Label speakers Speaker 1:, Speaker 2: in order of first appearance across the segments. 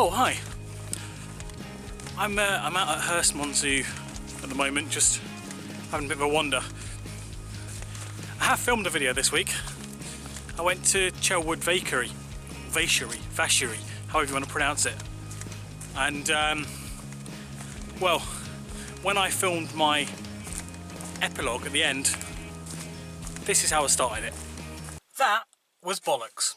Speaker 1: Oh, hi. I'm out at Herstmonceux at the moment, just having a bit of a wander. I have filmed a video this week. I went to Chelwood Vachery, however you want to pronounce it. And, well, when I filmed my epilogue at the end, this is how I started it. That was bollocks.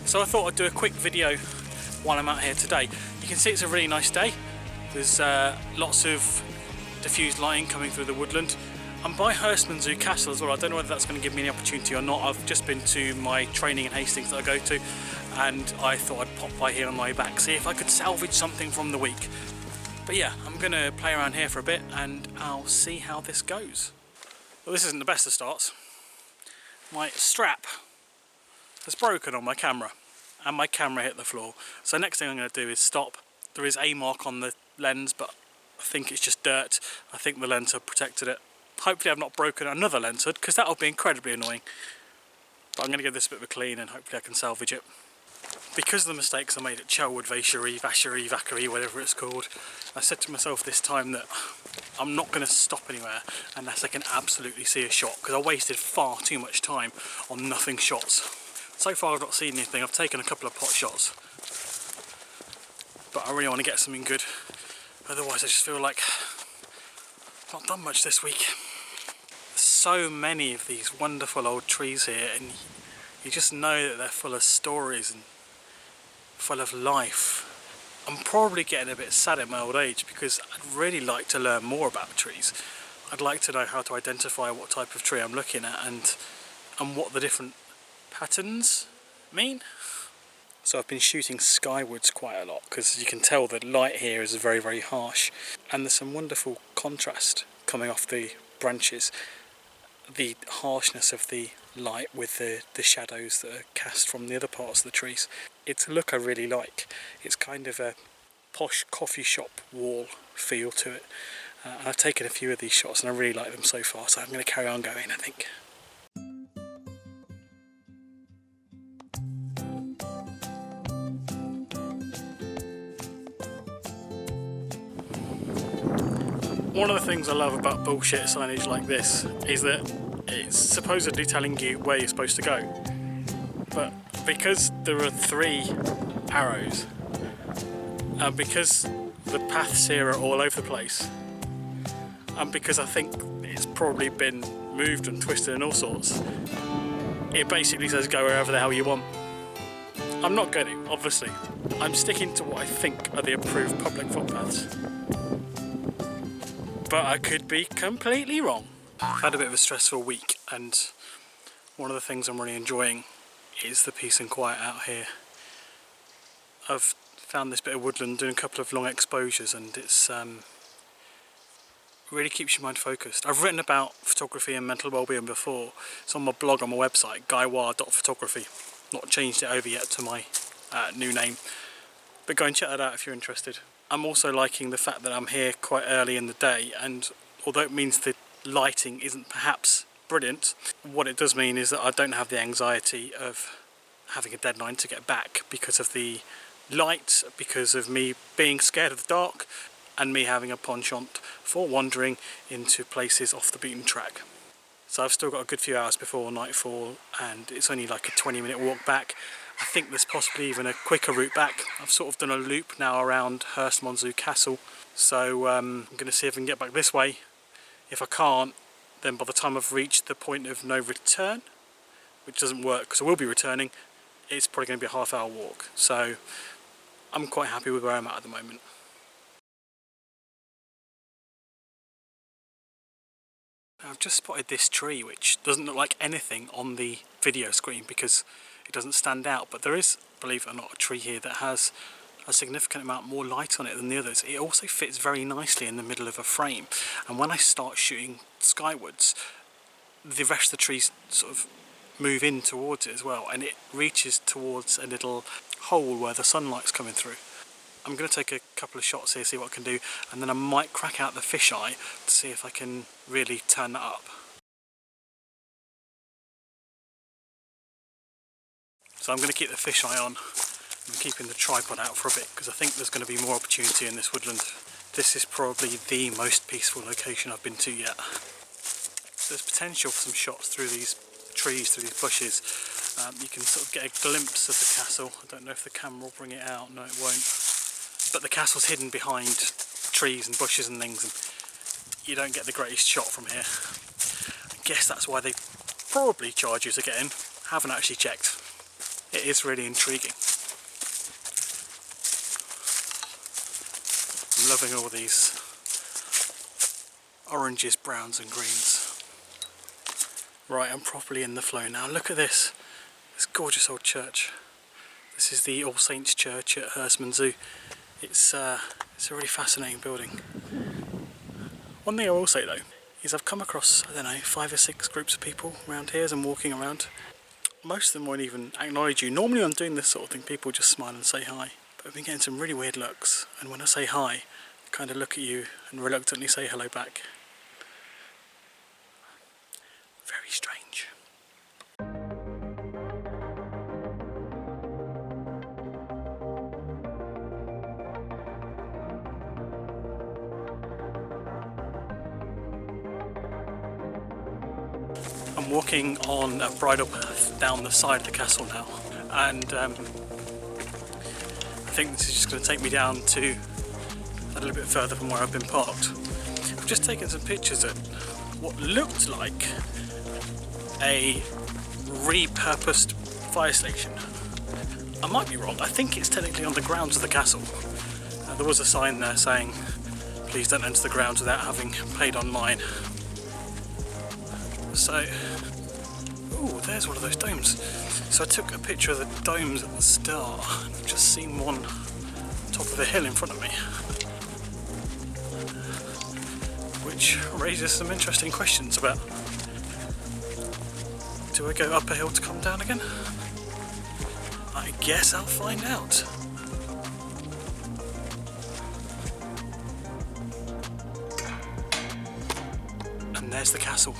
Speaker 1: So I thought I'd do a quick video while I'm out here today. You can see it's a really nice day. There's lots of diffused lighting coming through the woodland. I'm by Herstmonceux Castle as well. I don't know whether that's going to give me any opportunity or not. I've just been to my training in Hastings that I go to, and I thought I'd pop by here on my way back, see if I could salvage something from the week. But yeah, I'm going to play around here for a bit and I'll see how this goes. Well, this isn't the best of starts. My strap has broken on my camera and my camera hit the floor. So next thing I'm going to do is stop. There is a mark on the lens, but I think it's just dirt. I think the lens hood protected it. Hopefully I've not broken another lens hood, because that will be incredibly annoying. But I'm going to give this a bit of a clean and hopefully I can salvage it. Because of the mistakes I made at Chelwood Vachery, whatever it's called, I said to myself this time that I'm not going to stop anywhere unless I can absolutely see a shot, because I wasted far too much time on nothing shots. So far I've not seen anything. I've taken a couple of pot shots, but I really want to get something good. Otherwise I just feel like I've not done much this week. There's so many of these wonderful old trees here, and you just know that they're full of stories and full of life. I'm probably getting a bit sad at my old age, because I'd really like to learn more about trees. I'd like to know how to identify what type of tree I'm looking at and what the different patterns mean. So I've been shooting skywards quite a lot, because you can tell the light here is very, very harsh, and there's some wonderful contrast coming off the branches. The harshness of the light with the shadows that are cast from the other parts of the trees. It's a look I really like. It's kind of a posh coffee shop wall feel to it. And I've taken a few of these shots and I really like them so far, so I'm going to carry on going, I think. One of the things I love about bullshit signage like this is that it's supposedly telling you where you're supposed to go, but because there are 3 arrows and because the paths here are all over the place, and because I think it's probably been moved and twisted and all sorts, it basically says go wherever the hell you want. I'm not going to, obviously. I'm sticking to what I think are the approved public footpaths, but I could be completely wrong. I've had a bit of a stressful week, and one of the things I'm really enjoying is the peace and quiet out here. I've found this bit of woodland doing a couple of long exposures, and it's really keeps your mind focused. I've written about photography and mental well-being before. It's on my blog on my website, guywar.photography. Not changed it over yet to my new name, but go and check that out if you're interested. I'm also liking the fact that I'm here quite early in the day, and although it means the lighting isn't perhaps brilliant, what it does mean is that I don't have the anxiety of having a deadline to get back because of the light, because of me being scared of the dark, and me having a penchant for wandering into places off the beaten track. So I've still got a good few hours before nightfall, and it's only like a 20-minute walk back. I think there's possibly even a quicker route back. I've sort of done a loop now around Herstmonceux Castle, so I'm going to see if I can get back this way. If I can't, then by the time I've reached the point of no return, which doesn't work because I will be returning, it's probably going to be a half-hour walk. So I'm quite happy with where I'm at the moment. I've just spotted this tree, which doesn't look like anything on the video screen because it doesn't stand out, but there is, believe it or not, a tree here that has a significant amount more light on it than the others. It also fits very nicely in the middle of a frame, and when I start shooting skywards, the rest of the trees sort of move in towards it as well, and it reaches towards a little hole where the sunlight's coming through. I'm going to take a couple of shots here, see what I can do, and then I might crack out the fisheye to see if I can really turn that up. So I'm going to keep the fisheye on I'm keeping the tripod out for a bit because I think there's going to be more opportunity in this woodland. This is probably the most peaceful location I've been to yet. There's potential for some shots through these trees, through these bushes. You can sort of get a glimpse of the castle. I don't know if the camera will bring it out. No, it won't. But the castle's hidden behind trees and bushes and things, and you don't get the greatest shot from here. I guess that's why they probably charge you to get in. Haven't actually checked. It is really intriguing. I'm loving all these oranges, browns and greens. Right, I'm properly in the flow now. Look at this gorgeous old church. This is the All Saints Church at Herstmonceux. It's a really fascinating building. One thing I will say though is I've come across, I don't know, 5 or 6 groups of people around here as I'm walking around. Most of them won't even acknowledge you. Normally when I'm doing this sort of thing, people just smile and say hi. But I've been getting some really weird looks, and when I say hi, I kind of look at you and reluctantly say hello back. Very strange. I'm walking on a bridle path down the side of the castle now, and I think this is just going to take me down to a little bit further from where I've been parked. I've just taken some pictures at what looked like a repurposed fire station. I might be wrong. I think it's technically on the grounds of the castle. There was a sign there saying, please don't enter the grounds without having paid online. So, ooh, there's one of those domes. So I took a picture of the domes at the start. I've just seen one on top of the hill in front of me, which raises some interesting questions about, do I go up a hill to come down again? I guess I'll find out. And there's the castle.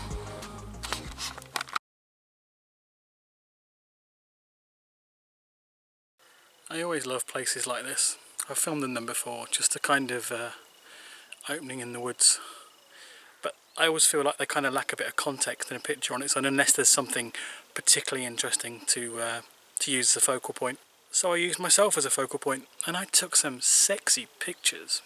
Speaker 1: I always love places like this. I've filmed in them before, just a kind of opening in the woods. But I always feel like they kind of lack a bit of context in a picture on its own, unless there's something particularly interesting to use as a focal point. So I used myself as a focal point, and I took some sexy pictures.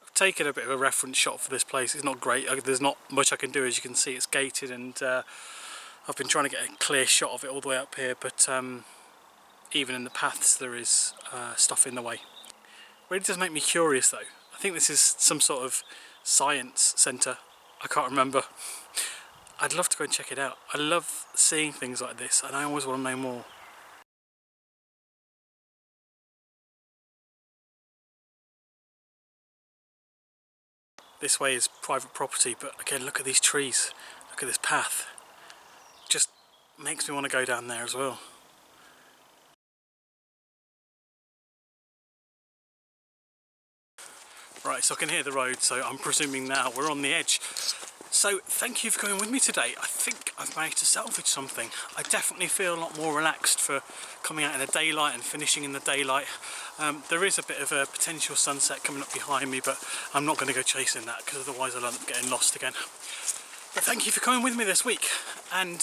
Speaker 1: I've taken a bit of a reference shot for this place. It's not great. There's not much I can do. As you can see, it's gated, and I've been trying to get a clear shot of it all the way up here, but even in the paths there is stuff in the way. Really does make me curious though. I think this is some sort of science centre. I can't remember. I'd love to go and check it out. I love seeing things like this, and I always want to know more. This way is private property, but again, look at these trees. Look at this path. Just makes me want to go down there as well. Right, so I can hear the road, so I'm presuming now we're on the edge. So thank you for going with me today. I think I've managed to salvage something. I definitely feel a lot more relaxed for coming out in the daylight and finishing in the daylight. There is a bit of a potential sunset coming up behind me, but I'm not going to go chasing that because otherwise I'll end up getting lost again. But thank you for coming with me this week, and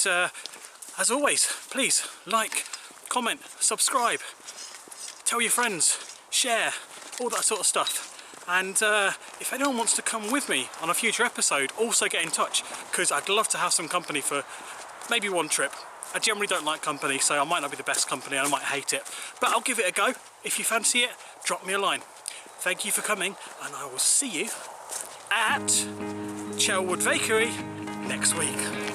Speaker 1: as always, please like, comment, subscribe, tell your friends, share, all that sort of stuff. And if anyone wants to come with me on a future episode, also get in touch, because I'd love to have some company for maybe one trip. I generally don't like company, so I might not be the best company and I might hate it, but I'll give it a go. If you fancy it, drop me a line. Thank you for coming, and I will see you at Chelwood Vachery next week.